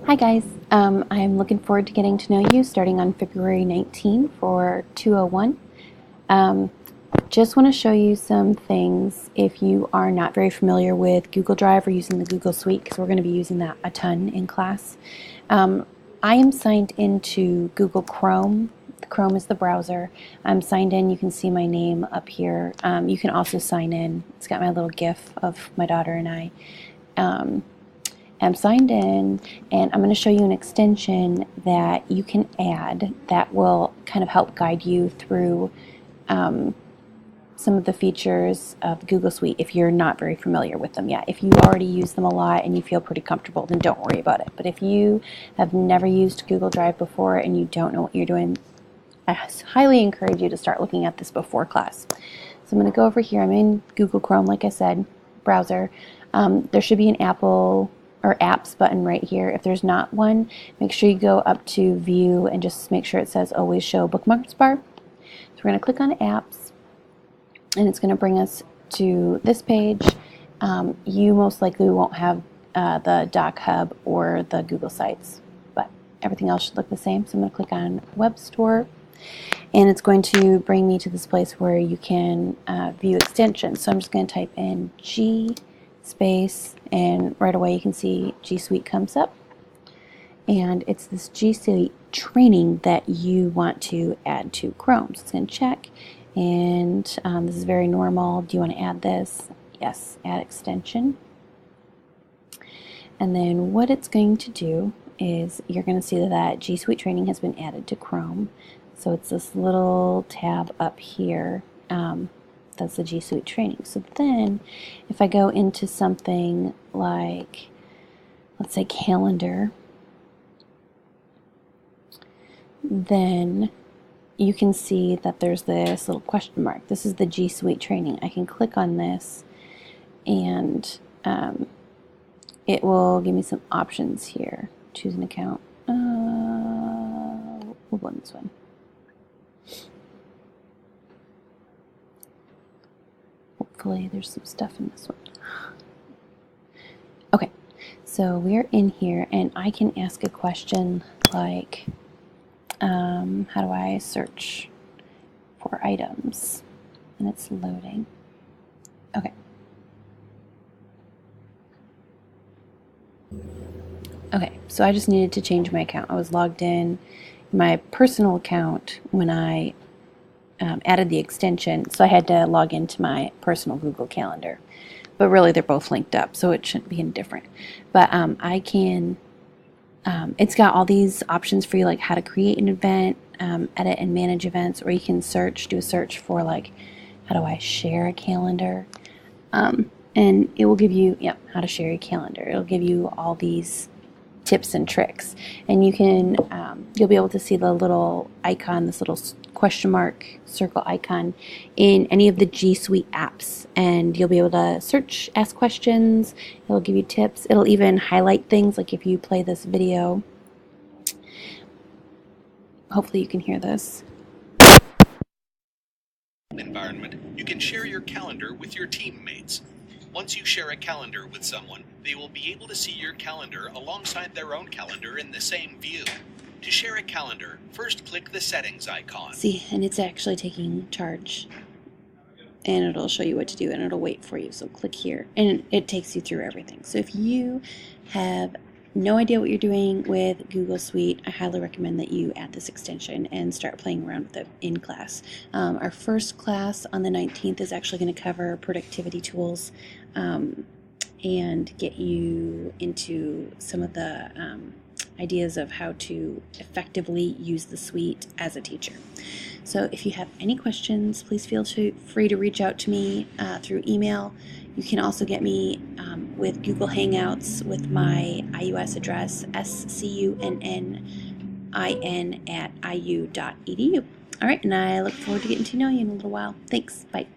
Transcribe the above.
Hi guys, I'm looking forward to getting to know you starting on February 19 for 201. Um, just want to show you some things if you are not very familiar with Google Drive or using the Google Suite, because we're going to be using that a ton in class. I am signed into Google Chrome. Chrome is the browser. I'm signed in. You can see my name up here. You can also sign in. It's got my little GIF of my daughter and I. I'm signed in, and I'm going to show you an extension that you can add that will kind of help guide you through some of the features of Google Suite if you're not very familiar with them yet. If you already use them a lot and you feel pretty comfortable, then don't worry about it. But if you have never used Google Drive before and you don't know what you're doing, I highly encourage you to start looking at this before class. So I'm going to go over here. I'm in Google Chrome, like I said, browser. There should be an Apple or apps button right here. If there's not one, make sure you go up to view and just make sure it says always show bookmarks bar. So we're going to click on apps, and it's going to bring us to this page. You most likely won't have the Doc Hub or the Google Sites, but everything else should look the same. So I'm going to click on Web Store, and it's going to bring me to this place where you can view extensions. So I'm just going to type in G space, and right away you can see G Suite comes up, and it's this G Suite training that you want to add to Chrome. So it's going to check, and this is very normal. Do you want to add this? Yes, add extension. And then what it's going to do is you're going to see that G Suite training has been added to Chrome. So it's this little tab up here. That's the G Suite training. So then if I go into something like, let's say calendar, then you can see that there's this little question mark. This is the G Suite training. I can click on this, and it will give me some options here. Choose an account. We'll go on this one. Hopefully there's some stuff in this one. Okay, so we're in here, and I can ask a question like, how do I search for items? And it's loading. Okay. Okay, so I just needed to change my account. I was logged in my personal account when I added the extension, so I had to log into my personal Google Calendar. But really, they're both linked up, so it shouldn't be any different. But I can, it's got all these options for you, like how to create an event, edit and manage events, or you can do a search for like, how do I share a calendar? And it will give you, how to share a calendar. It'll give you all these tips and tricks, and you can you'll be able to see the little icon, this little question mark circle icon in any of the G Suite apps, and you'll be able to search, ask questions. It'll give you tips. It'll even highlight things, like if you play this video. Hopefully you can hear this. Environment, you can share your calendar with your teammates. Once you share a calendar with someone, they will be able to see your calendar alongside their own calendar in the same view. To share a calendar, first click the settings icon. See, and it's actually taking charge, and it'll show you what to do, and it'll wait for you. So click here, and it takes you through everything. So if you have no idea what you're doing with Google Suite, I highly recommend that you add this extension and start playing around with it in class. Our first class on the 19th is actually going to cover productivity tools and get you into some of the ideas of how to effectively use the suite as a teacher. So if you have any questions, please feel free to reach out to me through email. You can also get me with Google Hangouts with my IUS address, scunnin@iu.edu. All right, and I look forward to getting to know you in a little while. Thanks. Bye.